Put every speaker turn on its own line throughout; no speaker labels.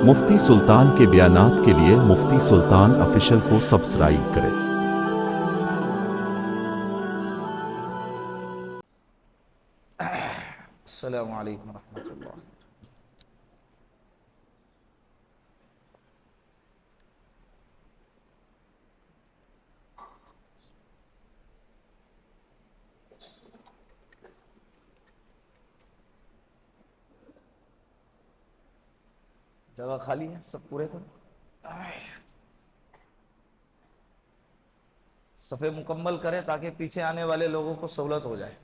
مفتی سلطان کے بیانات کے لیے مفتی سلطان آفیشل کو سبسکرائب کریں۔
السلام علیکم ورحمۃ اللہ۔ جگہ خالی ہے، سب پورے کرو، صفحے مکمل کریں تاکہ پیچھے آنے والے لوگوں کو سہولت ہو جائے۔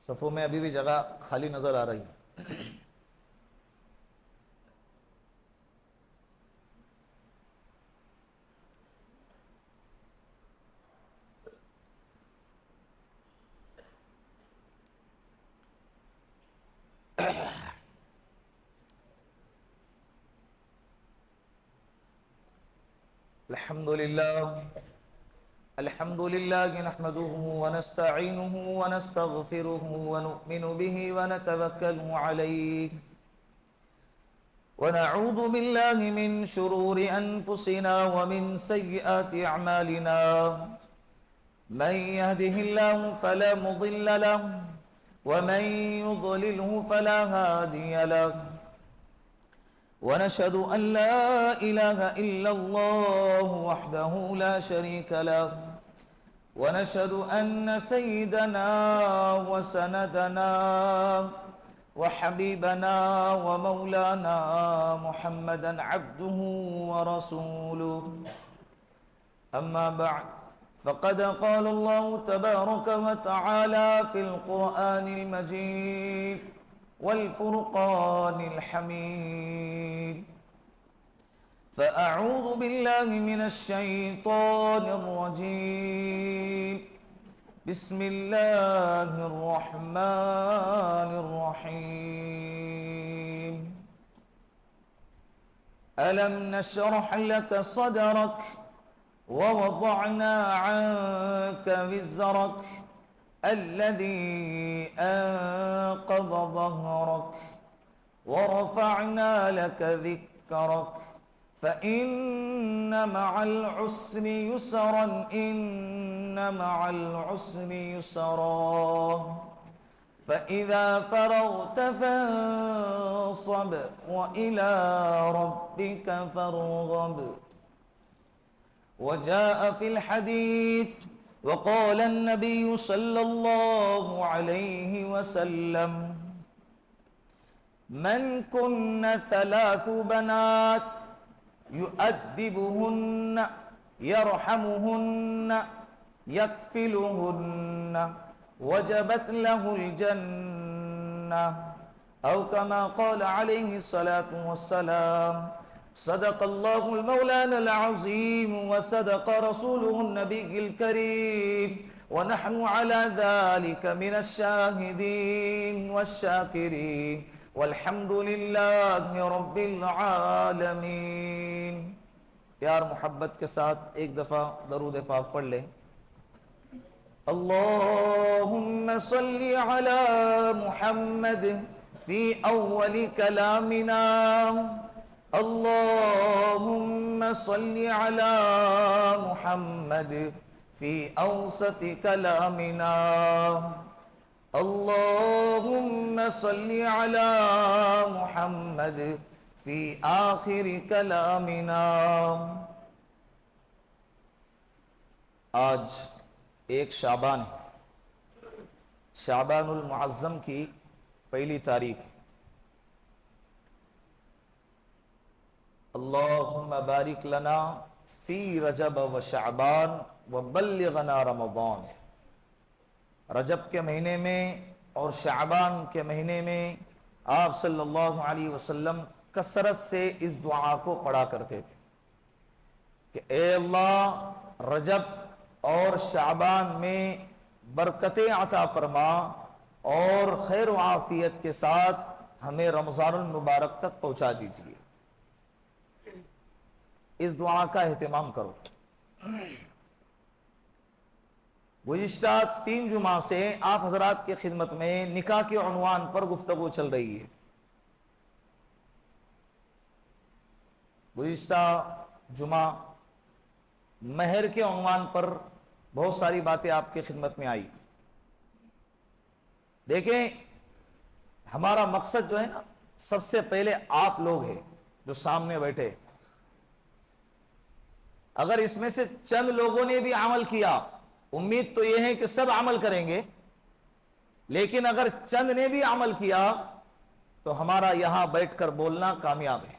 صفوں میں ابھی بھی جگہ خالی نظر آ رہی ہے۔ الحمد لله نحمده ونستعينه ونستغفره ونؤمن به ونتوكل عليه ونعوذ بالله من شرور أنفسنا ومن سيئات أعمالنا، من يهده الله فلا مضل له ومن يضلله فلا هادي له، ونشهد أن لا إله إلا الله وحده لا شريك له، ونشهد أن سيدنا وسندنا وحبيبنا ومولانا محمدا عبده ورسوله، أما بعد فقد قال الله تبارك وتعالى في القرآن المجيد والفرقان الحميد، فأعوذ بالله من الشيطان الرجيم، بسم الله الرحمن الرحيم، ألم نشرح لك صدرك ووضعنا عنك وزرك الذي أنقض ظهرك ورفعنا لك ذكرك فإن مع العسر يسرا إن مع العسر يسرا فإذا فرغت فانصب وإلى ربك فارغب. وجاء في الحديث وقال النبي صلى الله عليه وسلم: من كن ثلاث بنات يؤدبهن يرحمهن يكفلهن وجبت له الجنة، أو كما قال عليه الصلاة والسلام. صدق الله المولانا العظيم وصدق رسوله النبي الكريم، ونحن على ذلك من الشاهدين والشاكرين، والحمد لله رب العالمین. پیار محبت کے ساتھ ایک دفعہ درود پاک پڑھ لیں. اللهم صل على محمد في أول كلامنا، اللهم صل على محمد في أوسط كلامنا، اللهم صل على محمد في آخر كلامنا. آج ایک شعبان ہے، شعبان المعظم کی پہلی تاریخ. اللہم بارک لنا فی رجب و شعبان وبلغنا رمضان. رجب کے مہینے میں اور شعبان کے مہینے میں آپ صلی اللہ علیہ وسلم کثرت سے اس دعا کو پڑھا کرتے تھے کہ اے اللہ رجب اور شعبان میں برکتیں عطا فرما اور خیر و عافیت کے ساتھ ہمیں رمضان المبارک تک پہنچا دیجیے. اس دعا کا اہتمام کرو. گزشتہ 3 جمعہ سے آپ حضرات کی خدمت میں نکاح کے عنوان پر گفتگو چل رہی ہے. گزشتہ جمعہ مہر کے عنوان پر بہت ساری باتیں آپ کی خدمت میں آئی. دیکھیں ہمارا مقصد جو ہے نا، سب سے پہلے آپ لوگ ہیں جو سامنے بیٹھے. اگر اس میں سے چند لوگوں نے بھی عمل کیا، امید تو یہ ہے کہ سب عمل کریں گے، لیکن اگر چند نے بھی عمل کیا تو ہمارا یہاں بیٹھ کر بولنا کامیاب ہے.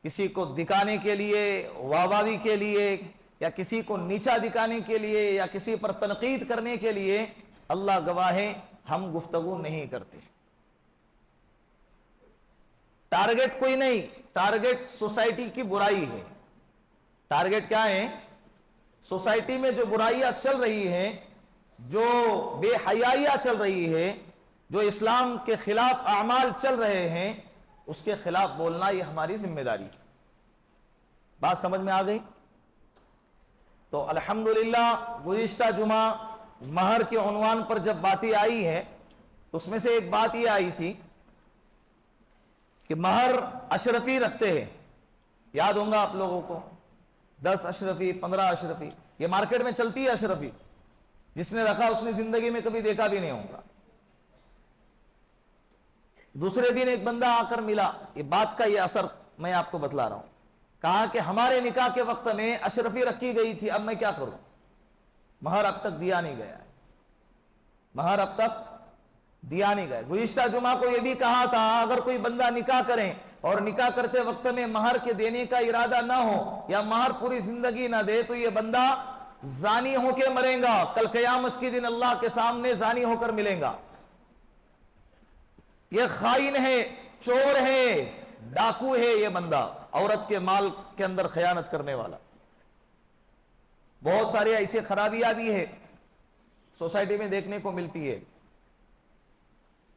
کسی کو دکھانے کے لیے، واہواہی کے لیے، یا کسی کو نیچا دکھانے کے لیے، یا کسی پر تنقید کرنے کے لیے، اللہ گواہ ہے ہم گفتگو نہیں کرتے. ٹارگٹ کوئی نہیں، ٹارگٹ سوسائٹی کی برائی ہے. ٹارگٹ کیا ہے؟ سوسائٹی میں جو برائیاں چل رہی ہیں، جو بے حیائیاں چل رہی ہے، جو اسلام کے خلاف اعمال چل رہے ہیں، اس کے خلاف بولنا یہ ہماری ذمہ داری ہے. بات سمجھ میں آ گئی؟ تو الحمدللہ گزشتہ جمعہ مہر کے عنوان پر جب باتیں آئی ہے تو اس میں سے ایک بات یہ آئی تھی کہ مہر اشرفی رکھتے ہیں. یاد ہوں گا آپ لوگوں کو، 10 اشرفی، 15 اشرفی، یہ مارکیٹ میں چلتی ہے اشرفی. جس نے رکھا اس نے زندگی میں کبھی دیکھا بھی نہیں ہوگا. دوسرے دن ایک بندہ آ کر ملا، یہ بات کا یہ اثر میں آپ کو بتلا رہا ہوں. کہا کہ ہمارے نکاح کے وقت میں اشرفی رکھی گئی تھی، اب میں کیا کروں؟ مہر اب تک دیا نہیں گیا ہے، مہر اب تک دیا نہیں گیا. گزشتہ جمعہ کو یہ بھی کہا تھا اگر کوئی بندہ نکاح کرے اور نکاح کرتے وقت میں مہر کے دینے کا ارادہ نہ ہو یا مہر پوری زندگی نہ دے تو یہ بندہ زانی ہو کے مرے گا، کل قیامت کے دن اللہ کے سامنے زانی ہو کر ملے گا. یہ خائن ہے، چور ہے، ڈاکو ہے یہ بندہ، عورت کے مال کے اندر خیانت کرنے والا. بہت سارے ایسے خرابیاں بھی ہے سوسائٹی میں دیکھنے کو ملتی ہے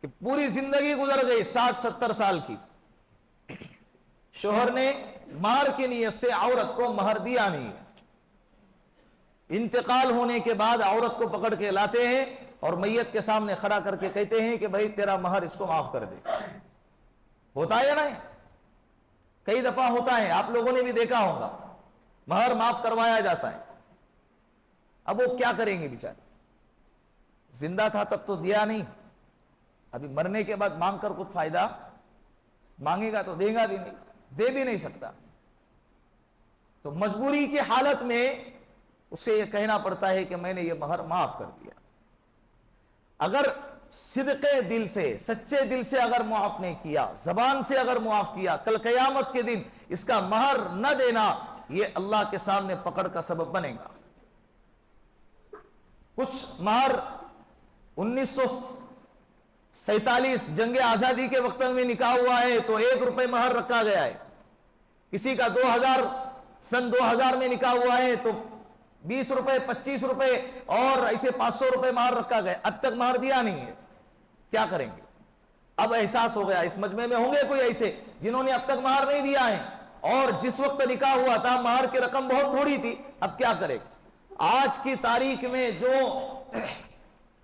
کہ پوری زندگی گزر گئی 60-70 سال کی، شوہر نے مہر کی نیت سے عورت کو مہر دیا نہیں ہے. انتقال ہونے کے بعد عورت کو پکڑ کے لاتے ہیں اور میت کے سامنے کھڑا کر کے کہتے ہیں کہ بھائی تیرا مہر اس کو معاف کر دے. ہوتا ہے یا نہیں؟ کئی دفعہ ہوتا ہے، آپ لوگوں نے بھی دیکھا ہوگا، مہر معاف کروایا جاتا ہے. اب وہ کیا کریں گے بیچارے؟ زندہ تھا تب تو دیا نہیں، ابھی مرنے کے بعد مانگ کر کچھ فائدہ؟ مانگے گا تو دے گا بھی نہیں، دے بھی نہیں سکتا. تو مجبوری کی حالت میں اسے یہ کہنا پڑتا ہے کہ میں نے یہ مہر معاف کر دیا. اگر صدقے دل سے، سچے دل سے اگر معاف نہیں کیا، زبان سے اگر معاف کیا، کل قیامت کے دن اس کا مہر نہ دینا یہ اللہ کے سامنے پکڑ کا سبب بنے گا. کچھ مہر 1947 جنگ آزادی کے وقت میں نکاح ہوا ہے تو 1 روپے مہر رکھا گیا ہے. کسی کا 2000 میں نکاح ہوا ہے تو 20 روپے، 25 روپے اور ایسے 500 روپے مہر رکھا گیا. اب تک مہر دیا نہیں ہے، کیا کریں گے؟ اب احساس ہو گیا، اس مجمع میں ہوں گے کوئی ایسے جنہوں نے اب تک مہر نہیں دیا ہے، اور جس وقت نکاح ہوا تھا مہر کی رقم بہت تھوڑی تھی. اب کیا کرے؟ آج کی تاریخ میں جو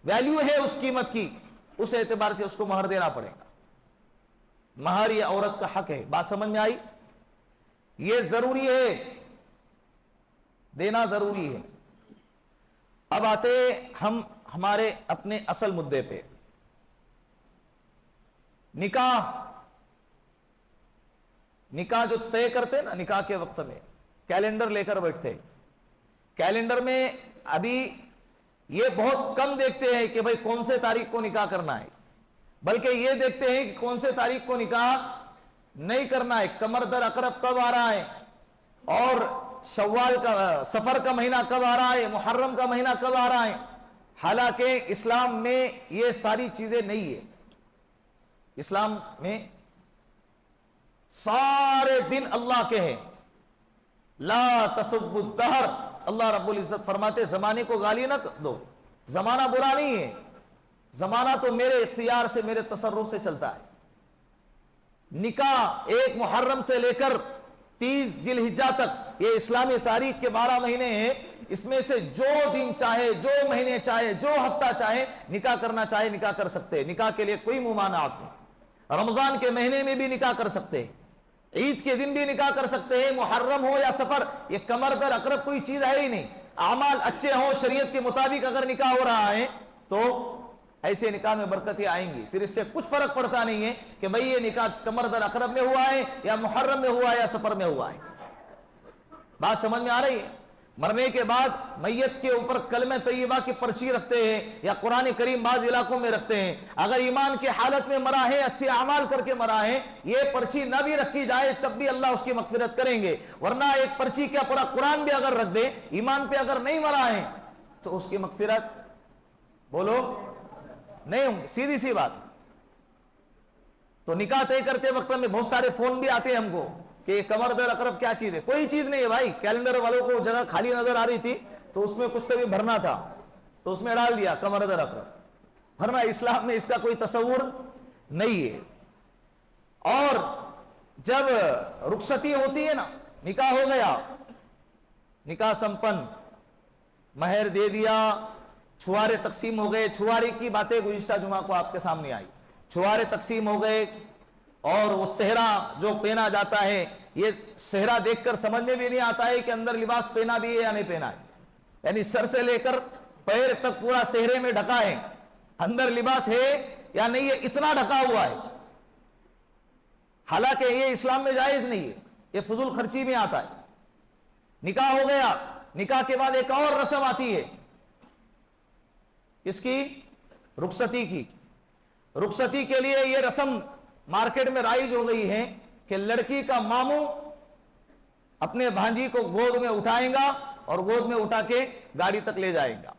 ویلیو ہے اس قیمت کی، اس اعتبار سے اس کو مہر دینا پڑے گا. مہر یہ عورت کا حق ہے. بات سمجھ میں آئی؟ یہ ضروری ہے، دینا ضروری ہے. اب آتے ہم ہمارے اپنے اصل مدعے پہ. نکاح جو طے کرتے نا، نکاح کے وقت میں کیلنڈر لے کر بیٹھتے. کیلنڈر میں ابھی یہ بہت کم دیکھتے ہیں کہ بھئی کون سے تاریخ کو نکاح کرنا ہے، بلکہ یہ دیکھتے ہیں کہ کون سے تاریخ کو نکاح نہیں کرنا ہے، قمر در عقرب کب آ رہا ہے، اور شوال کا، سفر کا مہینہ کب آ رہا ہے، محرم کا مہینہ کب آ رہا ہے. حالانکہ اسلام میں یہ ساری چیزیں نہیں ہے. اسلام میں سارے دن اللہ کے ہیں. لا تسبوا الدہر، اللہ رب العزت فرماتے زمانے کو گالی نہ دو. زمانہ برا نہیں ہے، زمانہ تو میرے اختیار سے، میرے تصرف سے چلتا ہے. نکاح 1 محرم سے لے کر 30 ذی الحجہ تک یہ اسلامی تاریخ کے 12 مہینے ہیں. اس میں سے جو دن چاہے، جو مہینے چاہے، جو ہفتہ چاہے نکاح کرنا چاہے نکاح کر سکتے ہیں. نکاح کے لیے کوئی ممانعت نہیں. رمضان کے مہینے میں بھی نکاح کر سکتے ہیں. عید کے دن بھی نکاح کر سکتے ہیں، محرم ہو یا سفر، یہ کمر در عقرب کوئی چیز ہے ہی نہیں. اعمال اچھے ہوں، شریعت کے مطابق اگر نکاح ہو رہا ہے تو ایسے نکاح میں برکتیں آئیں گی. پھر اس سے کچھ فرق پڑتا نہیں ہے کہ بھئی یہ نکاح کمر در عقرب میں ہوا ہے یا محرم میں ہوا ہے یا سفر میں ہوا ہے. بات سمجھ میں آ رہی ہے؟ مرنے کے بعد میت کے اوپر کلمہ طیبہ کی پرچی رکھتے ہیں یا قرآن کریم بعض علاقوں میں رکھتے ہیں. اگر ایمان کے حالت میں مرا ہے، اچھے اعمال کر کے مرا ہے، یہ پرچی نہ بھی رکھی جائے تب بھی اللہ اس کی مغفرت کریں گے. ورنہ ایک پرچی کیا پورا قرآن بھی اگر رکھ دے، ایمان پہ اگر نہیں مرا ہے تو اس کی مغفرت بولو نہیں ہوں. سیدھی سی بات. تو نکاح طے کرتے وقت میں بہت سارے فون بھی آتے ہیں ہم کو کہ کمر در عقرب کیا چیز ہے. کوئی چیز نہیں ہے بھائی. کیلنڈر والوں کو جگہ خالی نظر آ رہی تھی تو اس میں کچھ تو بھی بھرنا تھا تو اس میں ڈال دیا کمر در عقرب. ورنہ اسلام میں اس کا کوئی تصور نہیں ہے. اور جب رخصتی ہوتی ہے نا، نکاح ہو گیا، نکاح سمپن، مہر دے دیا، چھوارے تقسیم ہو گئے. چھوارے کی باتیں گزشتہ جمعہ کو آپ کے سامنے آئی. چھوارے تقسیم ہو گئے اور وہ صحرا جو پہنا جاتا ہے، یہ صحرا دیکھ کر سمجھ میں بھی نہیں آتا ہے کہ اندر لباس پہنا بھی ہے یا نہیں پہنا ہے. یعنی سر سے لے کر پیر تک پورا صحرے میں ڈھکا ہے، اندر لباس ہے یا نہیں ہے اتنا ڈھکا ہوا ہے. حالانکہ یہ اسلام میں جائز نہیں ہے، یہ فضول خرچی میں آتا ہے. نکاح ہو گیا، نکاح کے بعد ایک اور رسم آتی ہے. کس کی؟ رخصتی کی. رخصتی کے لیے یہ رسم مارکیٹ میں رائج ہو گئی ہے کہ لڑکی کا ماموں اپنے بھانجی کو گود میں اٹھائیں گا اور گود میں اٹھا کے گاڑی تک لے جائیں گا.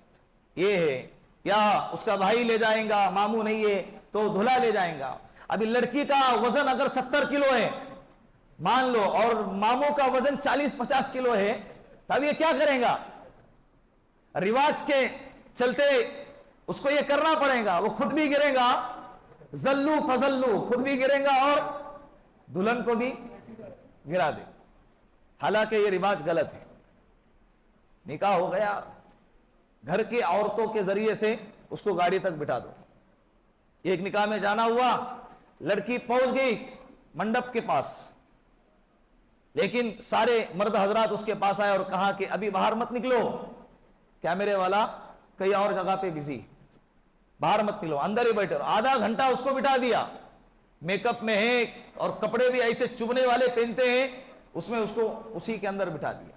یہ ہے. یا اس کا بھائی لے جائیں گا، ماموں نہیں ہے تو دھلا لے جائیں گا. ابھی لڑکی کا وزن اگر 70 کلو ہے مان لو اور ماموں کا وزن 40-50 کلو ہے تب یہ کیا کریں گا؟ رواج کے چلتے اس کو یہ کرنا پڑے گا. وہ خود بھی گرے گا، زلو فزلو، خود بھی گرے گا اور دلہن کو بھی گرا دے. حالانکہ یہ رواج غلط ہے. نکاح ہو گیا، گھر کی عورتوں کے ذریعے سے اس کو گاڑی تک بٹھا دو. ایک نکاح میں جانا ہوا، لڑکی پہنچ گئی منڈپ کے پاس، لیکن سارے مرد حضرات اس کے پاس آئے اور کہا کہ ابھی باہر مت نکلو، کیمرے والا کئی اور جگہ پہ بزی، باہر مت نکلو، اندر ہی بیٹھے. آدھا گھنٹہ اس کو بٹھا دیا. میک اپ میں ہے اور کپڑے بھی ایسے چبھنے والے پہنتے ہیں، اس میں اس کو اسی کے اندر بٹھا دیا.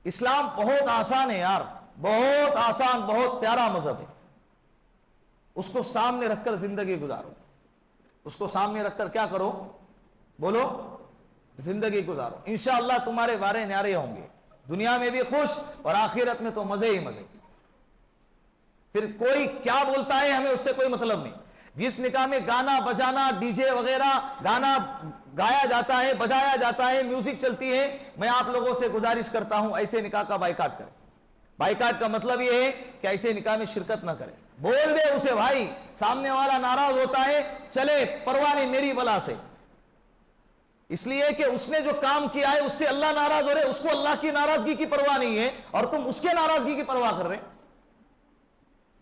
اسلام بہت آسان ہے یار، بہت آسان، بہت پیارا مذہب ہے. اس کو سامنے رکھ کر زندگی گزارو. اس کو سامنے رکھ کر کیا کرو؟ بولو، زندگی گزارو. انشاءاللہ تمہارے بارے نیارے ہوں گے، دنیا میں بھی خوش اور آخرت میں تو مزے ہی مزے. پھر کوئی کیا بولتا ہے ہمیں اس سے کوئی مطلب نہیں. جس نکاح میں گانا بجانا، ڈی جے وغیرہ، گانا گایا جاتا ہے، بجایا جاتا ہے، میوزک چلتی ہے، میں آپ لوگوں سے گزارش کرتا ہوں ایسے نکاح کا بائیکاٹ کریں. بائیکاٹ کا مطلب یہ ہے کہ ایسے نکاح میں شرکت نہ کریں. بول دے اسے بھائی، سامنے والا ناراض ہوتا ہے، چلے پرواہ نہیں میری بلا سے، اس لیے کہ اس نے جو کام کیا ہے اس سے اللہ ناراض ہو رہے، اس کو اللہ کی ناراضگی کی پرواہ نہیں ہے اور تم اس کے ناراضگی کی پرواہ کر رہے.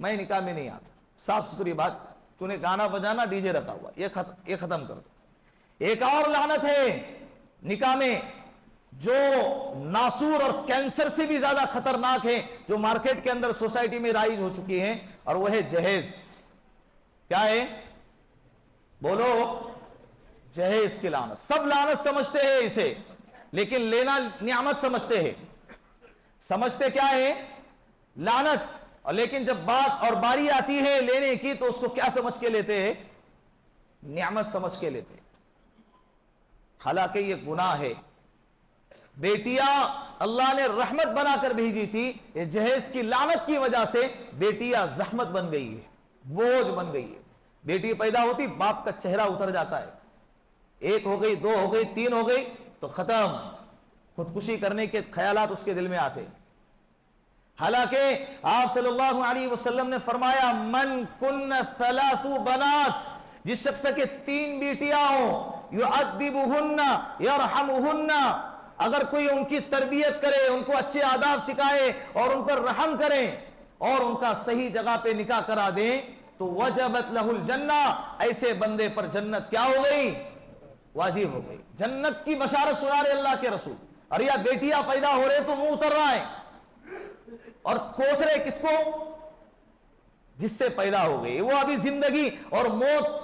میں نکاح میں نہیں آتا. صاف ستھری بات، تو نے گانا بجانا، ڈی جے رکھا ہوا، یہ ختم کر دو. ایک اور لعنت ہے نکاح میں جو ناسور اور کینسر سے بھی زیادہ خطرناک ہے، جو مارکیٹ کے اندر سوسائٹی میں رائج ہو چکی ہے، اور وہ ہے جہیز. کیا ہے؟ بولو، جہیز کی لعنت. سب لعنت سمجھتے ہیں اسے، لیکن لینا نعمت سمجھتے ہیں. سمجھتے کیا ہے؟ لعنت. اور لیکن جب بات اور باری آتی ہے لینے کی تو اس کو کیا سمجھ کے لیتے ہیں؟ نعمت سمجھ کے لیتے ہیں. حالانکہ یہ گناہ ہے. بیٹیاں اللہ نے رحمت بنا کر بھیجی تھی، یہ جہیز کی لعنت کی وجہ سے بیٹیاں زحمت بن گئی ہے، بوجھ بن گئی ہے. بیٹی پیدا ہوتی باپ کا چہرہ اتر جاتا ہے. ایک ہو گئی، دو ہو گئی، تین ہو گئی تو ختم، خودکشی کرنے کے خیالات اس کے دل میں آتے. حالانکہ آپ صلی اللہ علیہ وسلم نے فرمایا من کن ثلاث بنات، جس شخص کے 3 بیٹیاں ہوں، یعذبہن یرحمہن، اگر کوئی ان کی تربیت کرے، ان کو اچھے آداب سکھائے اور ان پر رحم کرے اور ان کا صحیح جگہ پہ نکاح کرا دیں تو وجبت لہ الجنہ، ایسے بندے پر جنت کیا ہو گئی؟ واجب ہو گئی. جنت کی بشارت سنا رہے اللہ کے رسول. اور یا بیٹیاں پیدا ہو رہے تو منہ اتر رہا ہے اور کوس رہے کس کو؟ جس سے پیدا ہو گئی. وہ ابھی زندگی اور موت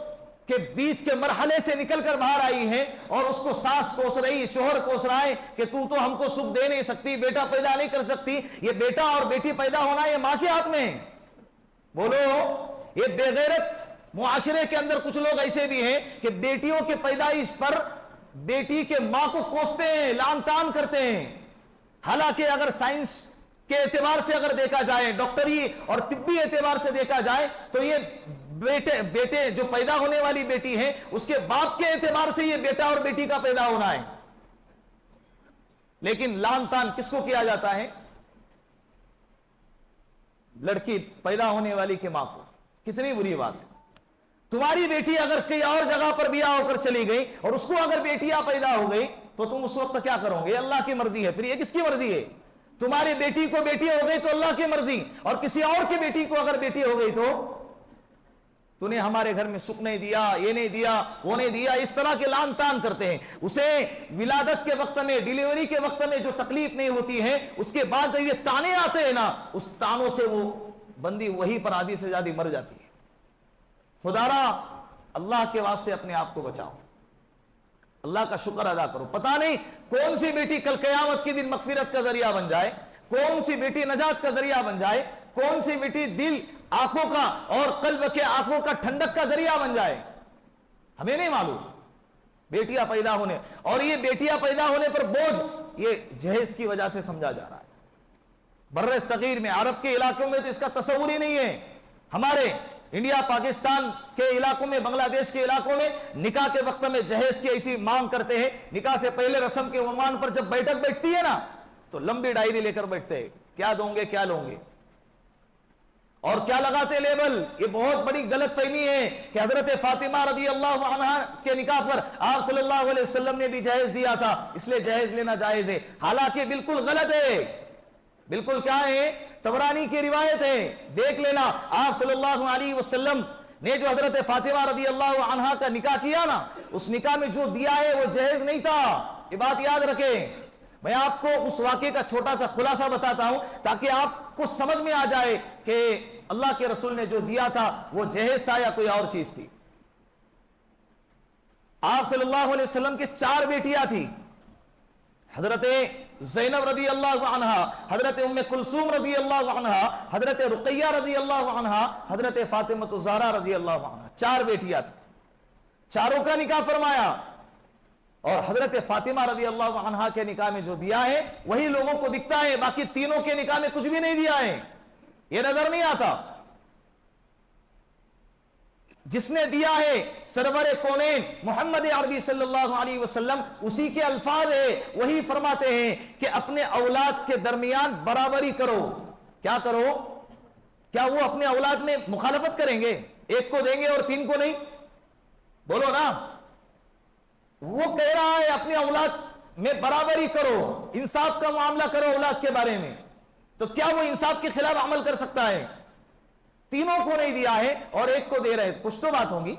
کے بیچ کے مرحلے سے نکل کر باہر آئی ہے اور اس کو ساس کوس رہی، شوہر کوس رہا ہے کہ تو ہم کو سکھ دے نہیں سکتی، بیٹا پیدا نہیں کر سکتی. یہ بیٹا اور بیٹی پیدا ہونا یہ ماں کے ہاتھ میں ہے. بولو، یہ بے غیرت معاشرے کے اندر کچھ لوگ ایسے بھی ہیں کہ بیٹیوں کے پیدائش پر بیٹی کے ماں کو کوستے ہیں، لعن طعن کرتے ہیں. حالانکہ اگر سائنس کے اعتبار سے اگر دیکھا جائے، ڈاکٹری اور طبی اعتبار سے دیکھا جائے تو یہ بیٹے جو پیدا ہونے والی بیٹی ہے اس کے باپ کے اعتبار سے یہ بیٹا اور بیٹی کا پیدا ہونا ہے. لیکن لعن طعن کس کو کیا جاتا ہے؟ لڑکی پیدا ہونے والی کے ماں کو. کتنی بری بات ہے. تمہاری بیٹی اگر کئی اور جگہ پر بیاہ ہو کر چلی گئی اور اس کو اگر بیٹیاں پیدا ہو گئی تو تم اس وقت کیا کرو گے؟ اللہ کی مرضی ہے. پھر یہ کس کی مرضی ہے؟ تمہاری بیٹی کو بیٹی ہو گئی تو اللہ کی مرضی، اور کسی اور کی بیٹی کو اگر بیٹی ہو گئی تو نے ہمارے گھر میں سکھ نہیں دیا، یہ نہیں دیا، وہ نہیں دیا. اس طرح کے لعن طعن کرتے ہیں. اسے ولادت کے وقت میں، ڈیلیوری کے وقت میں جو تکلیف نہیں ہوتی ہے، اس کے بعد جب یہ تانے آتے ہیں نا، اس تانوں سے وہ بندی وہی پر آدھی سے زیادہ مر جاتی ہے. خدارا اللہ کے واسطے اپنے آپ کو بچاؤ، اللہ کا شکر ادا کرو. پتہ نہیں کون سی بیٹی کل قیامت کے دن مغفرت کا ذریعہ بن جائے، کون سی بیٹی نجات کا ذریعہ بن جائے، کون سی بیٹی دل، آنکھوں کا اور قلب کے آنکھوں کا ٹھنڈک کا ذریعہ بن جائے. ہمیں نہیں معلوم. بیٹیاں پیدا ہونے، اور یہ بیٹیاں پیدا ہونے پر بوجھ یہ جہیز کی وجہ سے سمجھا جا رہا ہے. بر صغیر میں، عرب کے علاقوں میں تو اس کا تصور ہی نہیں ہے. ہمارے انڈیا پاکستان کے علاقوں میں، بنگلہ دیش کے علاقوں میں نکاح کے وقت میں جہیز کی ایسی مانگ کرتے ہیں. نکاح سے پہلے رسم کے عنوان پر جب بیٹھک بیٹھتی ہے نا تو لمبی ڈائری لے کر بیٹھتے ہیں، کیا دوں گے، کیا لوں گے، اور کیا لگاتے لیبل. یہ بہت بڑی غلط فہمی ہے کہ حضرت فاطمہ رضی اللہ عنہا کے نکاح پر آپ صلی اللہ علیہ وسلم نے بھی جہیز دیا تھا، اس لیے جہیز لینا جائز ہے. حالانکہ بالکل غلط ہے. بالکل کیا ہے؟ طبرانی کی روایت ہے، دیکھ لینا. آپ صلی اللہ علیہ وسلم نے جو حضرت فاطمہ رضی اللہ عنہا کا نکاح کیا نا، اس نکاح میں جو دیا ہے وہ جہیز نہیں تھا. یہ بات یاد رکھیں. میں آپ کو اس واقعے کا چھوٹا سا خلاصہ بتاتا ہوں تاکہ آپ کو سمجھ میں آ جائے کہ اللہ کے رسول نے جو دیا تھا وہ جہیز تھا یا کوئی اور چیز تھی. آپ صلی اللہ علیہ وسلم کی 4 بیٹیاں تھی. حضرت زینب رضی اللہ عنہا، حضرت ام کلثوم رضی اللہ عنہا، حضرت رقیہ رضی اللہ عنہا، حضرت فاطمہ الزہرا رضی اللہ عنہا. 4 بیٹیاں تھی. چاروں کا نکاح فرمایا، اور حضرت فاطمہ رضی اللہ عنہا کے نکاح میں جو دیا ہے وہی لوگوں کو دکھتا ہے. باقی تینوں کے نکاح میں کچھ بھی نہیں دیا ہے، یہ نظر نہیں آتا. جس نے دیا ہے سرور کونین محمد عربی صلی اللہ علیہ وسلم، اسی کے الفاظ ہے. وہی فرماتے ہیں کہ اپنے اولاد کے درمیان برابری کرو. کیا کرو؟ کیا وہ اپنے اولاد میں مخالفت کریں گے؟ ایک کو دیں گے اور 3 کو نہیں؟ بولو نا. وہ کہہ رہا ہے اپنے اولاد میں برابری کرو، انصاف کا معاملہ کرو اولاد کے بارے میں. تو کیا وہ انصاف کے خلاف عمل کر سکتا ہے؟ تینوں کو نہیں دیا ہے اور ایک کو دے رہے. کچھ تو بات ہوگی.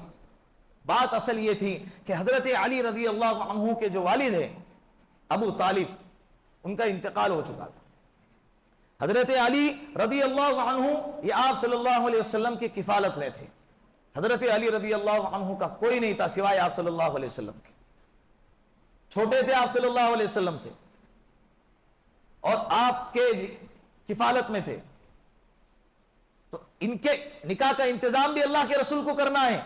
بات اصل یہ تھی کہ حضرت علی رضی اللہ عنہ کے جو والد ہیں ابو طالب، ان کا انتقال ہو چکا تھا. حضرت علی رضی اللہ عنہ یہ آپ صلی اللہ علیہ وسلم کی کفالت میں تھے. حضرت علی رضی اللہ عنہ کا کوئی نہیں تھا سوائے آپ صلی اللہ علیہ وسلم کے. چھوٹے تھے آپ صلی اللہ علیہ وسلم سے اور آپ کے کفالت میں تھے. تو ان کے نکاح کا انتظام بھی اللہ کے رسول کو کرنا ہے،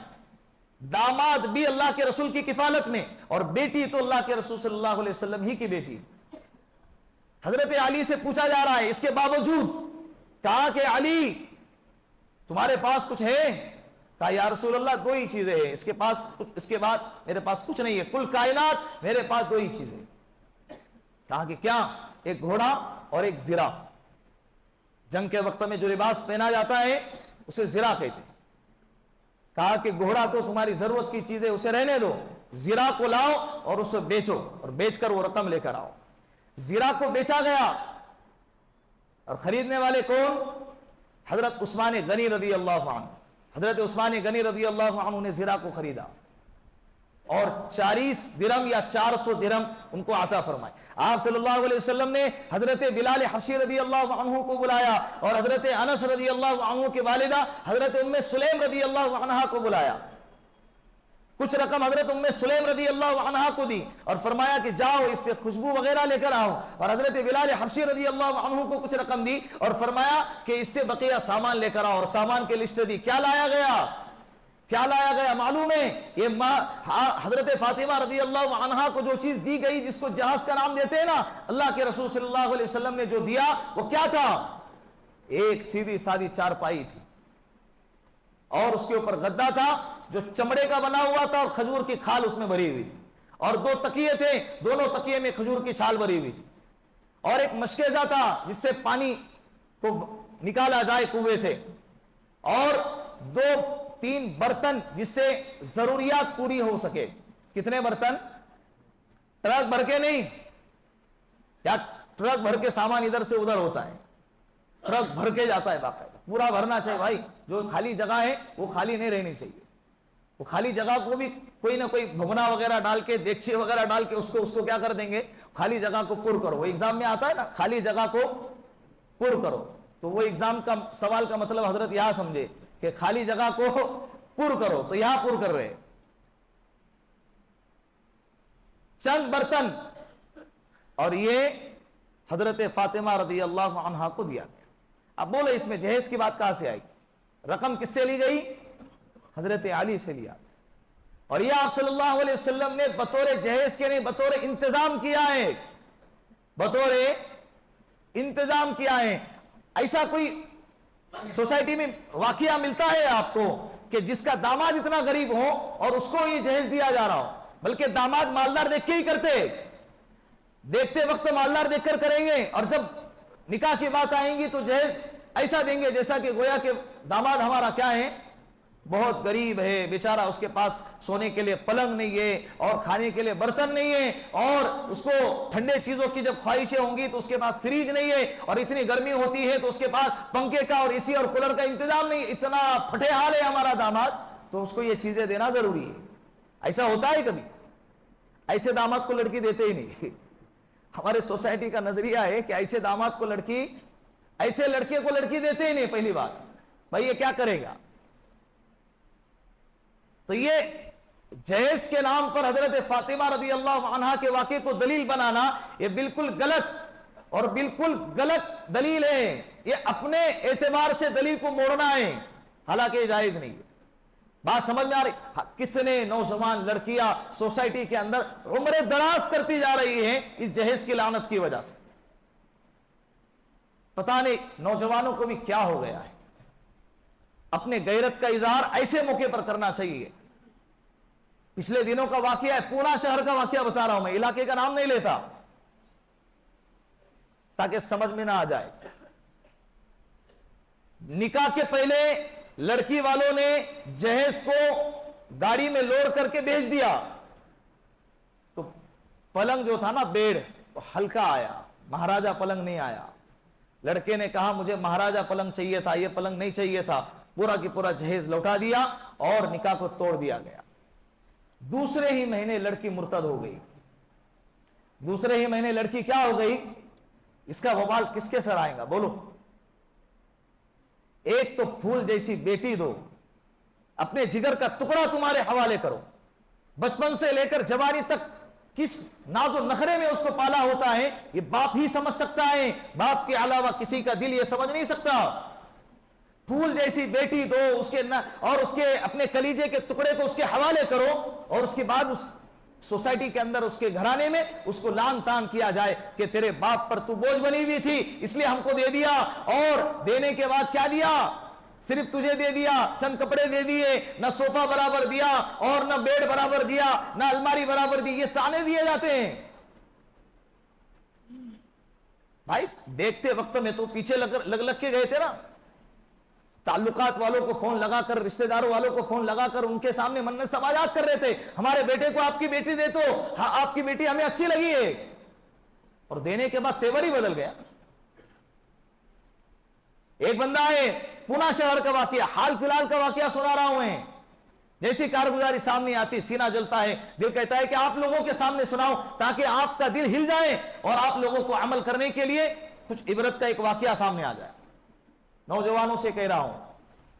داماد بھی اللہ کے رسول کی کفالت میں، اور بیٹی تو اللہ کے رسول صلی اللہ علیہ وسلم ہی کی بیٹی. حضرت علی سے پوچھا جا رہا ہے اس کے باوجود، کہا کہ علی تمہارے پاس کچھ ہے؟ کہا یا رسول اللہ 2 ہی چیزیں ہیں، اس کے پاس کچھ، اس کے بعد میرے پاس کچھ نہیں ہے. کل کائنات میرے پاس 2 ہی چیزیں. کہا کہ کیا؟ ایک گھوڑا اور ایک زرہ. جنگ کے وقت میں جو لباس پہنا جاتا ہے اسے زرہ کہتے ہیں. کہا کہ گھوڑا تو تمہاری ضرورت کی چیز ہے، اسے رہنے دو. زرہ کو لاؤ اور اسے بیچو، اور بیچ کر وہ رقم لے کر آؤ. زرہ کو بیچا گیا، اور خریدنے والے کون؟ حضرت عثمان غنی رضی اللہ عنہ. حضرت عثمان غنی رضی اللہ عنہ نے زرہ کو خریدا. اور 40 درہم یا 400 درہم ان کو عطا فرمائے۔ آپ صلی اللہ علیہ وسلم نے حضرت بلال حبشی رضی اللہ عنہ کو بلایا اور حضرت انس رضی اللہ عنہ کے والدہ حضرت ام سلیم رضی اللہ عنہ کو بلایا، کچھ رقم حضرت ام سلیم رضی اللہ عنہ کو دی اور فرمایا کہ جاؤ اس سے خوشبو وغیرہ لے کر آؤ، اور حضرت بلال حبشی رضی اللہ عنہ کو کچھ رقم دی اور فرمایا کہ اس سے بقیہ سامان لے کر آؤ، اور سامان کی لسٹ دی۔ کیا لایا گیا؟ کیا لایا گیا معلوم ہے؟ یہ حضرت فاطمہ رضی اللہ عنہا کو جو چیز دی گئی، جس کو جہاز کا نام دیتے ہیں نا، اللہ کے رسول صلی اللہ علیہ وسلم نے جو دیا وہ کیا تھا؟ ایک سیدھی سادھی چارپائی تھی اور اس کے اوپر گدا تھا جو چمڑے کا بنا ہوا تھا اور کھجور کی کھال اس میں بھری ہوئی تھی، اور 2 تکیے تھے، دونوں تکیے میں کھجور کی چھال بھری ہوئی تھی، اور ایک مشکیزہ تھا جس سے پانی کو نکالا جائے کنویں سے، اور 2-3 برتن جس سے ضروریات پوری ہو سکے۔ کتنے برتن؟ ٹرک بھر کے نہیں، یا ٹرک بھر کے سامان ادھر سے ادھر ہوتا ہے، ٹرک بھر کے جاتا ہے، باقاعدہ پورا بھرنا چاہیے بھائی۔ جو خالی جگہ ہے وہ خالی نہیں رہنی چاہیے، وہ خالی جگہ کو بھی کوئی نہ کوئی بھگونا وغیرہ ڈال کے، دیگچی وغیرہ ڈال کے اس کو کیا کر دیں گے؟ خالی جگہ کو پر کرو۔ وہ ایگزام میں آتا ہے نا، خالی جگہ کو پر کرو، تو وہ ایگزام کا سوال کا مطلب حضرت یہاں سمجھے کہ خالی جگہ کو پر کرو، تو یہاں پر کر رہے چند برتن، اور یہ حضرت فاطمہ رضی اللہ عنہا کو دیا گیا۔ اب بولے اس میں جہیز کی بات کہاں سے آئی؟ رقم کس سے لی گئی؟ حضرت علی سے لیا، اور یہ آپ صلی اللہ علیہ وسلم نے بطور جہیز کے نہیں، بطور انتظام کیا ہے، بطور انتظام کیا ہے۔ ایسا کوئی سوسائٹی میں واقعہ ملتا ہے آپ کو کہ جس کا داماد اتنا غریب ہو اور اس کو یہ جہیز دیا جا رہا ہو؟ بلکہ داماد مالدار دیکھ کے ہی کرتے، دیکھتے وقت مالدار دیکھ کر کریں گے، اور جب نکاح کی بات آئیں گی تو جہیز ایسا دیں گے جیسا کہ گویا کہ داماد ہمارا کیا ہے؟ بہت غریب ہے بیچارہ، اس کے پاس سونے کے لیے پلنگ نہیں ہے اور کھانے کے لیے برتن نہیں ہے، اور اس کو ٹھنڈے چیزوں کی جب خواہشیں ہوں گی تو اس کے پاس فریج نہیں ہے، اور اتنی گرمی ہوتی ہے تو اس کے پاس پنکھے کا اور اے سی اور کولر کا انتظام نہیں، اتنا پھٹے حال ہے ہمارا داماد، تو اس کو یہ چیزیں دینا ضروری ہے۔ ایسا ہوتا ہے کبھی؟ ایسے داماد کو لڑکی دیتے ہی نہیں۔ ہمارے سوسائٹی کا نظریہ ہے کہ ایسے داماد کو لڑکی، ایسے لڑکے کو لڑکی دیتے ہی نہیں۔ پہلی بات بھائی یہ کیا کرے گا؟ تو یہ جہیز کے نام پر حضرت فاطمہ رضی اللہ عنہا کے واقعے کو دلیل بنانا، یہ بالکل غلط اور بالکل غلط دلیل ہے۔ یہ اپنے اعتبار سے دلیل کو موڑنا ہے، حالانکہ یہ جائز نہیں ہے۔ بات سمجھ میں آ رہی؟ کتنے نوجوان لڑکیاں سوسائٹی کے اندر عمریں دراز کرتی جا رہی ہیں اس جہیز کی لعنت کی وجہ سے۔ پتہ نہیں نوجوانوں کو بھی کیا ہو گیا ہے۔ اپنے غیرت کا اظہار ایسے موقع پر کرنا چاہیے۔ پچھلے دنوں کا واقعہ ہے، پونا شہر کا واقعہ بتا رہا ہوں میں، علاقے کا نام نہیں لیتا تاکہ سمجھ میں نہ آ جائے۔ نکاح کے پہلے لڑکی والوں نے جہیز کو گاڑی میں لوڈ کر کے بھیج دیا، تو پلنگ جو تھا نا، بیڑ، وہ ہلکا آیا، مہاراجہ پلنگ نہیں آیا۔ لڑکے نے کہا مجھے مہاراجہ پلنگ چاہیے تھا، یہ پلنگ نہیں چاہیے تھا، پورا کی پورا جہیز لوٹا دیا اور نکاح کو توڑ دیا گیا۔ دوسرے ہی مہینے لڑکی مرتد ہو گئی، دوسرے ہی مہینے لڑکی کیا ہو گئی؟ اس کا وبال کس کے سر آئے گا بولو؟ ایک تو پھول جیسی بیٹی دو، اپنے جگر کا ٹکڑا تمہارے حوالے کرو، بچپن سے لے کر جوانی تک کس ناز و نخرے میں اس کو پالا ہوتا ہے، یہ باپ ہی سمجھ سکتا ہے، باپ کے علاوہ کسی کا دل یہ سمجھ نہیں سکتا۔ پھول جیسی بیٹی دو، اس کے اور اس کے اپنے کلیجے کے ٹکڑے کو اس کے حوالے کرو، اور اس کے بعد اس سوسائٹی کے اندر اس کے گھرانے میں اس کو لان تان کیا جائے کہ تیرے باپ پر تو بوجھ بنی ہوئی تھی اس لیے ہم کو دے دیا، اور دینے کے بعد کیا دیا؟ صرف تجھے دے دیا، چند کپڑے دے دیے، نہ صوفہ برابر دیا اور نہ بیڈ برابر دیا، نہ الماری برابر دی۔ یہ تانے دیے جاتے ہیں بھائی۔ دیکھتے وقت میں تو پیچھے لگ کے گئے تھے نا، تعلقات والوں کو فون لگا کر، رشتہ داروں والوں کو فون لگا کر ان کے سامنے منت سماجات کر رہے تھے، ہمارے بیٹے کو آپ کی بیٹی دے تو، ہاں آپ کی بیٹی ہمیں اچھی لگی ہے، اور دینے کے بعد تیور ہی بدل گیا۔ ایک بندہ ہے، پونا شہر کا واقعہ، حال فی الحال کا واقعہ سنا رہا ہوں میں، جیسی کارگزاری سامنے آتی سینہ جلتا ہے, دل کہتا ہے کہ آپ لوگوں کے سامنے سناؤ تاکہ آپ کا دل ہل جائے اور آپ لوگوں کو عمل کرنے کے لیے کچھ عبرت کا ایک واقعہ سامنے آ جائے. نوجوانوں سے کہہ رہا ہوں,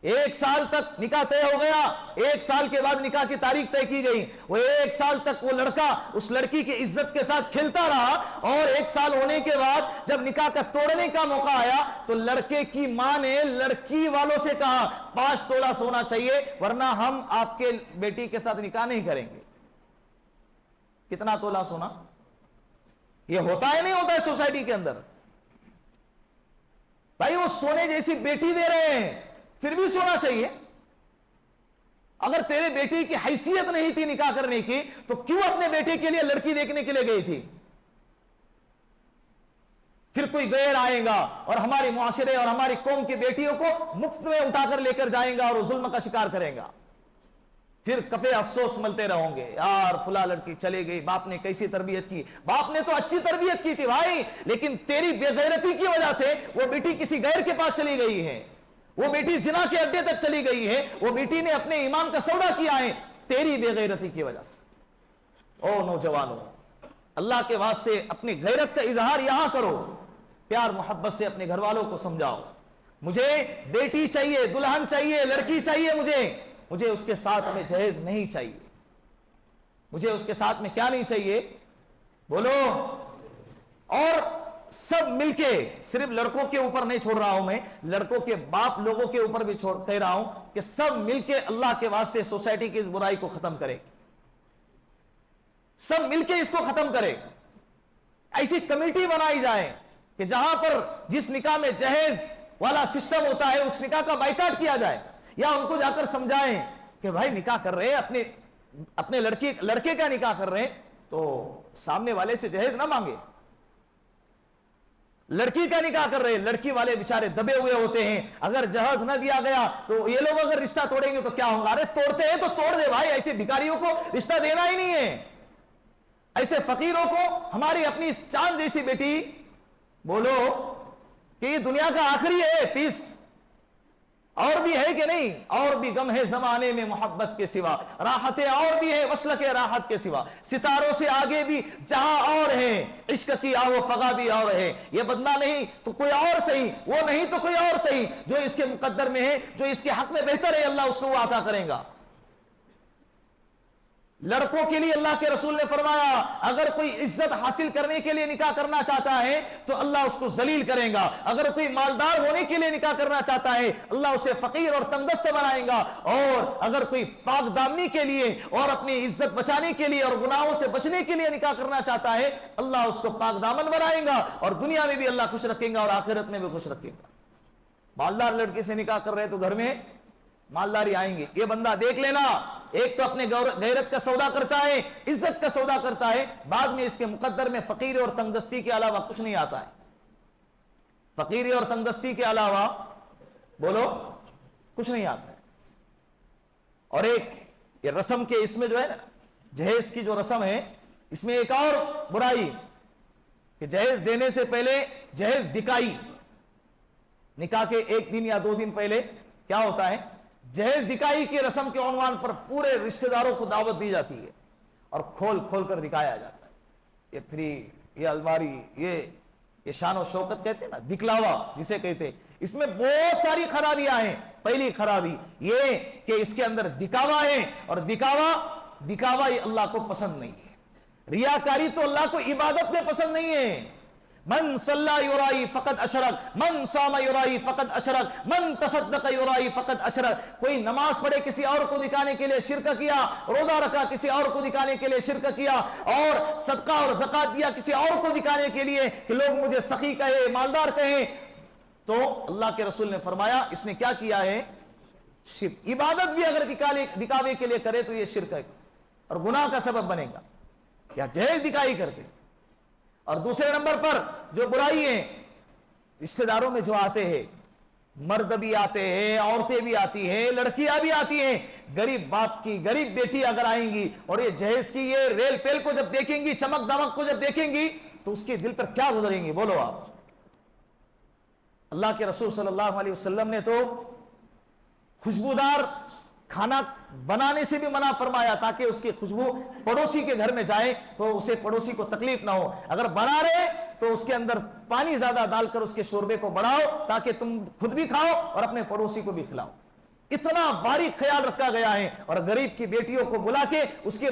1 سال تک نکاح طے ہو گیا, 1 سال کے بعد نکاح کی تاریخ طے کی گئی, وہ 1 سال تک وہ لڑکا اس لڑکی کی عزت کے ساتھ کھیلتا رہا, اور 1 سال ہونے کے بعد جب نکاح کا توڑنے کا موقع آیا تو لڑکے کی ماں نے لڑکی والوں سے کہا 5 تولہ سونا چاہیے ورنہ ہم آپ کے بیٹی کے ساتھ نکاح نہیں کریں گے. کتنا تولہ سونا؟ یہ ہوتا ہے نہیں ہوتا ہے سوسائٹی کے اندر؟ بھائی وہ سونے جیسی بیٹی دے رہے ہیں پھر بھی سونا چاہیے. اگر تیرے بیٹی کی حیثیت نہیں تھی نکاح کرنے کی تو کیوں اپنے بیٹے کے لیے لڑکی دیکھنے کے لیے گئی تھی؟ پھر کوئی غیر آئے گا اور ہمارے معاشرے اور ہماری قوم کی بیٹیوں کو مفت میں اٹھا کر لے کر جائیں گا اور ظلم کا شکار کرے گا. پھر کفے افسوس ملتے رہوں گے, یار فلاں لڑکی چلے گئی, باپ نے کیسی تربیت کی. باپ نے تو اچھی تربیت کی تھی بھائی, لیکن تیری بے غیرتی کی وجہ سے وہ بیٹی کسی غیر کے پاس چلی گئی ہے, وہ بیٹی زنا کے اڈے تک چلی گئی ہے, وہ بیٹی نے اپنے ایمان کا سودا کیا ہے تیری بے غیرتی کی وجہ سے. او نوجوانوں, اللہ کے واسطے اپنی غیرت کا اظہار یہاں کرو, پیار محبت سے اپنے گھر والوں کو سمجھاؤ. مجھے بیٹی چاہیے, دلہن چاہیے, لڑکی چاہیے, مجھے اس کے ساتھ میں جہیز نہیں چاہیے. مجھے اس کے ساتھ میں کیا نہیں چاہیے؟ بولو. اور سب مل کے, صرف لڑکوں کے اوپر نہیں چھوڑ رہا ہوں میں, لڑکوں کے باپ لوگوں کے اوپر بھی کہہ رہا ہوں کہ سب مل کے اللہ کے واسطے سوسائٹی کی اس برائی کو ختم کرے, سب مل کے اس کو ختم کرے. ایسی کمیٹی بنائی جائے کہ جہاں پر جس نکاح میں جہیز والا سسٹم ہوتا ہے اس نکاح کا بائیکاٹ کیا جائے, یا ان کو جا کر سمجھائیں کہ بھائی نکاح کر رہے ہیں, اپنے لڑکے کا نکاح کر رہے ہیں تو سامنے والے سے جہیز نہ مانگے. لڑکی کا نکاح کر رہے ہیں, لڑکی والے بیچارے دبے ہوئے ہوتے ہیں, اگر جہیز نہ دیا گیا تو یہ لوگ اگر رشتہ توڑیں گے تو کیا ہوگا؟ ارے توڑتے ہیں تو توڑ دے بھائی, ایسے بھکاریوں کو رشتہ دینا ہی نہیں ہے. ایسے فقیروں کو ہماری اپنی چاند جیسی بیٹی, بولو کہ یہ دنیا کا آخری ہے پیس, اور بھی ہے کہ نہیں؟ اور بھی غم ہے زمانے میں محبت کے سوا, راحتیں اور بھی ہے وصل کے راحت کے سوا, ستاروں سے آگے بھی جہاں اور ہے, عشق کی آو فغا بھی اور ہے. یہ بدلا نہیں تو کوئی اور صحیح, وہ نہیں تو کوئی اور صحیح, جو اس کے مقدر میں ہے, جو اس کے حق میں بہتر ہے, اللہ اس کو وہ عطا کرے گا. لڑکوں کے لیے اللہ کے رسول نے فرمایا اگر کوئی عزت حاصل کرنے کے لیے نکاح کرنا چاہتا ہے تو اللہ اس کو ذلیل کرے گا, اگر کوئی مالدار ہونے کے لیے نکاح کرنا چاہتا ہے اللہ اسے فقیر اور تنگدست بنائے گا, اور اگر کوئی پاک دامنی کے لیے اور اپنی عزت بچانے کے لیے اور گناہوں سے بچنے کے لیے نکاح کرنا چاہتا ہے اللہ اس کو پاک دامن بنائے گا, اور دنیا میں بھی اللہ خوش رکھے گا اور آخرت میں بھی خوش رکھے گا. مالدار لڑکی سے نکاح کر رہے تو گھر میں مالداری آئیں گے. یہ بندہ دیکھ لینا, ایک تو اپنے غیرت کا سودا کرتا ہے, عزت کا سودا کرتا ہے, بعد میں اس کے مقدر میں فقیری اور تنگدستی کے علاوہ کچھ نہیں آتا ہے. فقیری اور تنگدستی کے علاوہ بولو کچھ نہیں آتا ہے. اور ایک یہ رسم کے اس میں جو ہے نا جہیز کی جو رسم ہے اس میں ایک اور برائی کہ جہیز دینے سے پہلے جہیز دکائی, نکاح کے 1 دن یا 2 دن پہلے کیا ہوتا ہے, جہیز دکائی کی رسم کے عنوان پر پورے رشتہ داروں کو دعوت دی جاتی ہے اور کھول کھول کر دکھایا جاتا ہے. یہ فری, یہ الماری, یہ شان و شوکت کہتے ہیں نا, دکھلاوا جسے کہتے ہیں, اس میں بہت ساری خرابیاں ہیں. پہلی خرابی یہ کہ اس کے اندر دکھاوا ہے, اور دکھاوا یہ اللہ کو پسند نہیں ہے. ریاکاری تو اللہ کو عبادت میں پسند نہیں ہے. من صلی یرائی فقط اشرک, من صام یرائی فقط اشرک, من تصدق یرائی فقط اشرک. کوئی نماز پڑھے کسی اور کو دکھانے کے لیے شرک کیا, روزہ رکھا کسی اور کو دکھانے کے لیے شرک کیا, اور صدقہ اور زکات دیا کسی اور کو دکھانے کے لیے کہ لوگ مجھے سخی کہے, مالدار کہیں, تو اللہ کے رسول نے فرمایا اس نے کیا کیا ہے, شرک. عبادت بھی اگر دکھاوے کے لیے کرے تو یہ شرک ہے اور گناہ کا سبب بنے گا, یا جہیز دکھائی کرتے. اور دوسرے نمبر پر جو برائی ہیں رشتہ داروں میں جو آتے ہیں, مرد بھی آتے ہیں, عورتیں بھی آتی ہیں, لڑکیاں بھی آتی ہیں, غریب باپ کی غریب بیٹی اگر آئیں گی اور یہ جہیز کی یہ ریل پیل کو جب دیکھیں گی, چمک دمک کو جب دیکھیں گی تو اس کے دل پر کیا گزریں گی بولو آپ. اللہ کے رسول صلی اللہ علیہ وسلم نے تو خوشبودار کھانا بنانے سے بھی منع فرمایا تاکہ اس کی خوشبو پڑوسی کے گھر میں جائے تو اسے پڑوسی کو تکلیف نہ ہو. اگر بنا رہے تو اس کے اندر پانی زیادہ ڈال کر اس کے شوربے کو بڑھاؤ تاکہ تم خود بھی کھاؤ اور اپنے پڑوسی کو بھی کھلاؤ. اتنا باریک خیال رکھا گیا ہے. اور غریب کی بیٹیوں کو بلا کے اس کی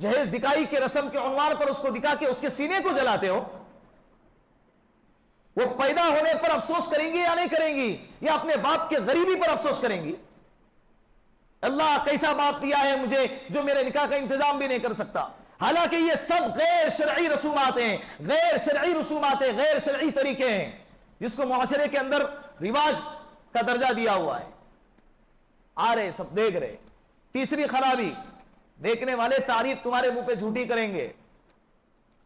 جہیز دکھائی کے رسم کے عنوان پر اس کو دکھا کے اس کے سینے کو جلاتے ہو. وہ پیدا ہونے پر افسوس کریں گی یا نہیں کریں گی, یا اپنے باپ کے غریبی پر افسوس کریں گی؟ اللہ کیسا باپ دیا ہے مجھے جو میرے نکاح کا انتظام بھی نہیں کر سکتا. حالانکہ یہ سب غیر شرعی رسومات ہیں, غیر شرعی رسومات ہیں, غیر شرعی طریقے ہیں جس کو معاشرے کے اندر رواج کا درجہ دیا ہوا ہے. آ رہے سب دیکھ رہے. تیسری خرابی, دیکھنے والے تعریف تمہارے منہ پہ جھوٹی کریں گے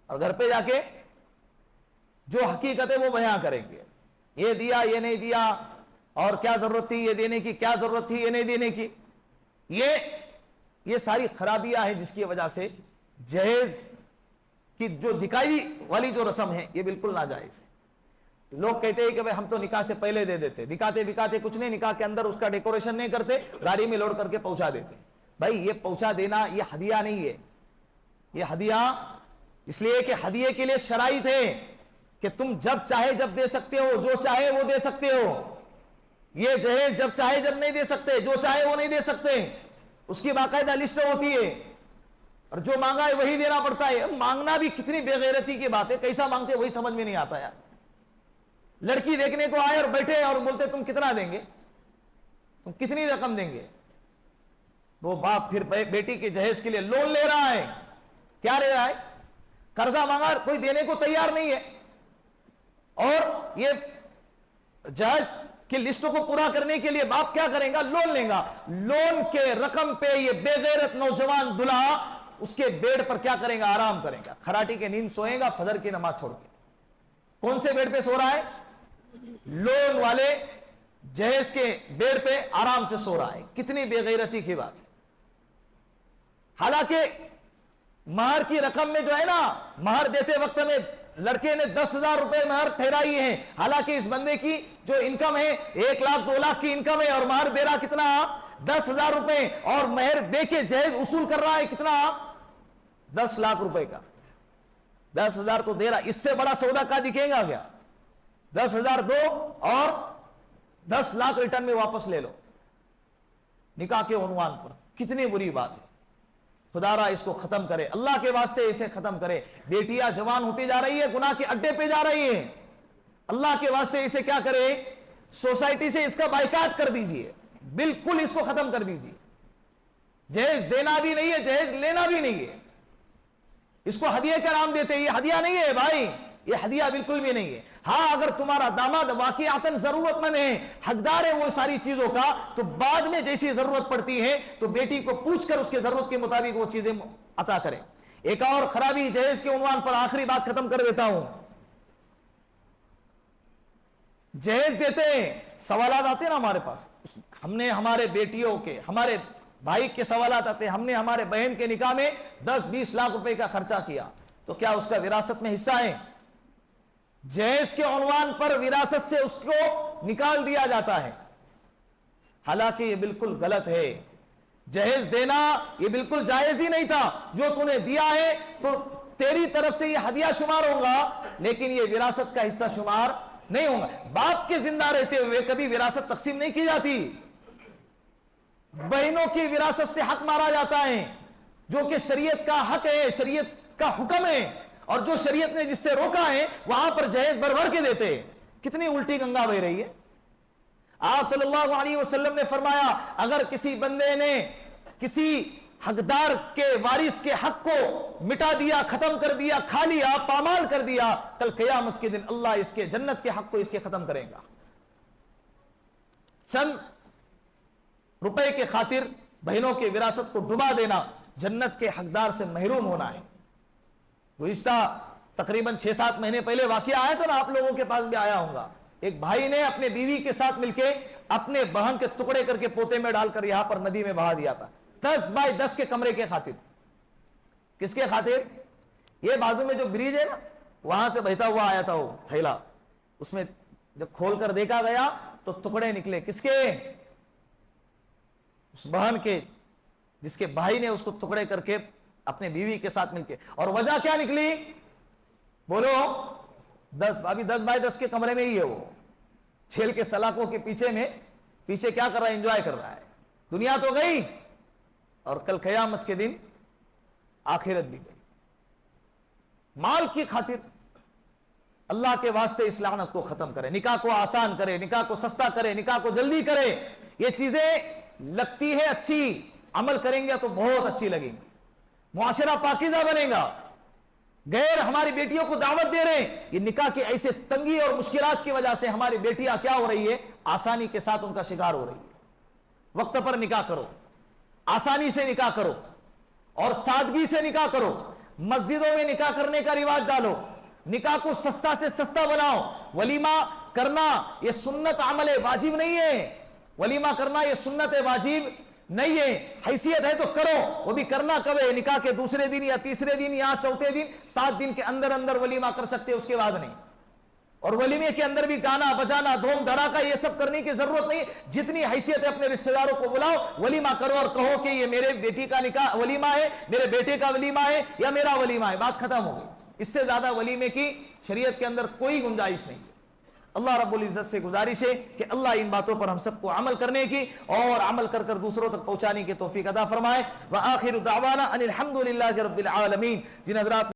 اور گھر پہ جا کے جو حقیقت ہے وہ بیان کریں گے. یہ دیا, یہ نہیں دیا, اور کیا ضرورت تھی یہ دینے کی, کیا ضرورت تھی یہ نہیں دینے کی. یہ ساری خرابیاں ہیں جس کی وجہ سے جہیز کی جو دکھائی والی جو رسم ہے یہ بالکل ناجائز ہے. لوگ کہتے ہیں کہ ہم تو نکاح سے پہلے دے دیتے, دکھاتے بکاتے کچھ نہیں, نکاح کے اندر اس کا ڈیکوریشن نہیں کرتے, گاڑی میں لوڈ کر کے پہنچا دیتے. بھائی یہ پہنچا دینا یہ ہدیہ نہیں ہے. یہ ہدیہ اس لیے کہ ہدیے کے لیے شرائط ہے کہ تم جب چاہے جب دے سکتے ہو, جو چاہے وہ دے سکتے ہو. یہ جہیز جب چاہے جب نہیں دے سکتے, جو چاہے وہ نہیں دے سکتے. اس کی باقاعدہ لسٹ ہوتی ہے اور جو مانگا ہے وہی دینا پڑتا ہے. مانگنا بھی کتنی بے غیرتی کی بات ہے, کیسا مانگتے وہی سمجھ میں نہیں آتا یار. لڑکی دیکھنے کو آئے اور بیٹھے اور بولتے تم کتنا دیں گے, تم کتنی رقم دیں گے. وہ باپ پھر بیٹی کے جہیز کے لیے لون لے رہا ہے. کیا لے رہا ہے؟ قرضہ مانگا, کوئی دینے کو تیار نہیں ہے. اور یہ جہیز کی لسٹوں کو پورا کرنے کے لیے باپ کیا کرے گا؟ لون لے گا. لون کے رقم پہ یہ بے غیرت نوجوان دلہا اس کے بیڈ پر کیا کرے گا؟ آرام کرے گا. کھراٹی کے نیند سوئے گا فجر کی نماز چھوڑ کے. کون سے بیڈ پہ سو رہا ہے؟ لون والے جہیز کے بیڈ پہ آرام سے سو رہا ہے. کتنی بے غیرتی کی بات ہے. حالانکہ مہر کی رقم میں جو ہے نا, مہر دیتے وقت میں لڑکے نے 10,000 روپے مہر ٹھہرائی ہے. حالانکہ اس بندے کی جو انکم ہے 1 لاکھ 2 لاکھ کی انکم ہے اور مہر دے رہا کتنا؟ 10,000 روپے. اور مہر دے کے جہیز وصول کر رہا ہے کتنا؟ 10 لاکھ روپے کا. 10,000 تو دے رہا, اس سے بڑا سودا کا دکھے گا کیا؟ 10,000 دو اور 10 لاکھ ریٹرن میں واپس لے لو نکاح کے عنوان پر. کتنی بری بات ہے. خدا را اس کو ختم کرے, اللہ کے واسطے اسے ختم کرے. بیٹیاں جوان ہوتی جا رہی ہے, گناہ کے اڈے پہ جا رہی ہیں. اللہ کے واسطے اسے کیا کرے؟ سوسائٹی سے اس کا بائیکاٹ کر دیجئے, بالکل اس کو ختم کر دیجئے. جہیز دینا بھی نہیں ہے, جہیز لینا بھی نہیں ہے. اس کو ہدیے کا نام دیتے, یہ ہدیہ نہیں ہے بھائی, یہ ہدیہ بالکل بھی نہیں ہے. ہاں اگر تمہارا داماد واقعاتاً ضرورت مند ہے, حقدار ہے وہ ساری چیزوں کا, تو بعد میں جیسی ضرورت پڑتی ہے تو بیٹی کو پوچھ کر اس کے ضرورت کے مطابق وہ چیزیں عطا کرے. ایک اور خرابی جہیز کے عنوان پر, آخری بات ختم کر دیتا ہوں. جہیز دیتے ہیں, سوالات آتے ہیں نا ہمارے پاس, ہم نے ہمارے بیٹیوں کے, ہمارے بھائی کے سوالات آتے ہیں, ہم نے ہمارے بہن کے نکاح میں 10-20 لاکھ روپے کا خرچہ کیا, تو کیا اس کا وراثت میں حصہ ہے؟ جہیز کے عنوان پر وراثت سے اس کو نکال دیا جاتا ہے. حالانکہ یہ بالکل غلط ہے. جہیز دینا یہ بالکل جائز ہی نہیں تھا. جو تو نے دیا ہے تو تیری طرف سے یہ ہدیہ شمار ہوگا, لیکن یہ وراثت کا حصہ شمار نہیں ہوگا. باپ کے زندہ رہتے ہوئے کبھی وراثت تقسیم نہیں کی جاتی. بہنوں کی وراثت سے حق مارا جاتا ہے, جو کہ شریعت کا حق ہے, شریعت کا حکم ہے, اور جو شریعت نے جس سے روکا ہے وہاں پر جہیز بھر بھر کے دیتے. کتنی الٹی گنگا بہ رہی ہے. آپ صلی اللہ علیہ وسلم نے فرمایا, اگر کسی بندے نے کسی حقدار کے وارث کے حق کو مٹا دیا, ختم کر دیا, کھا لیا, پامال کر دیا, کل قیامت کے دن اللہ اس کے جنت کے حق کو اس کے ختم کرے گا. چند روپے کے خاطر بہنوں کے وراثت کو ڈبا دینا جنت کے حقدار سے محروم ہونا ہے. گزشتہ تقریباً 6-7 مہینے پہلے واقعہ آیا تھا نا, آپ لوگوں کے پاس بھی آیا ہوگا. ایک بھائی نے اپنے بیوی کے ساتھ مل کے اپنے بہن کے ٹکڑے کر کے پوتے میں ڈال کر یہاں پر ندی میں بہا دیا تھا, 10x10 کے کمرے کے خاطر. کس کے خاطر؟ یہ بازو میں جو بریج ہے نا, وہاں سے بہتا ہوا آیا تھا وہ تھیلا, اس میں جب کھول کر دیکھا گیا تو ٹکڑے نکلے. کس کے؟ اس بہن کے جس کے بھائی نے اس کو ٹکڑے کر کے اپنے بیوی کے ساتھ مل کے, اور وجہ کیا نکلی؟ بولو, 10 بائی 10 کے کمرے میں ہی ہے وہ, چھیل کے سلاخوں کے پیچھے کیا کر رہا ہے؟ انجوائے کر رہا ہے. دنیا تو گئی, اور کل قیامت کے دن آخرت بھی گئی. مال کی خاطر اللہ کے واسطے اس لعنت کو ختم کرے, نکاح کو آسان کرے, نکاح کو سستا کرے, نکاح کو جلدی کرے. یہ چیزیں لگتی ہے اچھی, عمل کریں گے تو بہت اچھی لگیں گی, معاشرہ پاکیزہ بنے گا. غیر ہماری بیٹیوں کو دعوت دے رہے ہیں, یہ نکاح کی ایسے تنگی اور مشکلات کی وجہ سے ہماری بیٹیاں کیا ہو رہی ہے؟ آسانی کے ساتھ ان کا شکار ہو رہی ہے. وقت پر نکاح کرو, آسانی سے نکاح کرو, اور سادگی سے نکاح کرو. مسجدوں میں نکاح کرنے کا رواج ڈالو, نکاح کو سستا سے سستا بناؤ. ولیمہ کرنا یہ سنت عمل واجب نہیں ہے, ولیمہ کرنا یہ سنت واجب نہیں ہے. حیثیت ہے تو کرو, وہ بھی کرنا کب ہے؟ نکاح کے دوسرے دن یا تیسرے دن یا چوتھے دن, 7 دن کے اندر ولیمہ کر سکتے, اس کے بعد نہیں. اور ولیمے کے اندر بھی گانا بجانا دھوم دھڑاکا یہ سب کرنے کی ضرورت نہیں. جتنی حیثیت ہے اپنے رشتہ داروں کو بلاؤ, ولیمہ کرو اور کہو کہ یہ میرے بیٹی کا نکاح ولیمہ ہے, میرے بیٹے کا ولیمہ ہے, یا میرا ولیمہ ہے. بات ختم ہو گئی. اس سے زیادہ ولیمے کی شریعت کے اندر کوئی گنجائش نہیں. اللہ رب العزت سے گزارش ہے کہ اللہ ان باتوں پر ہم سب کو عمل کرنے کی اور عمل کر کر دوسروں تک پہنچانے کی توفیق عطا فرمائے. وآخر دعوانا ان الحمد للہ رب العالمین. جن حضرات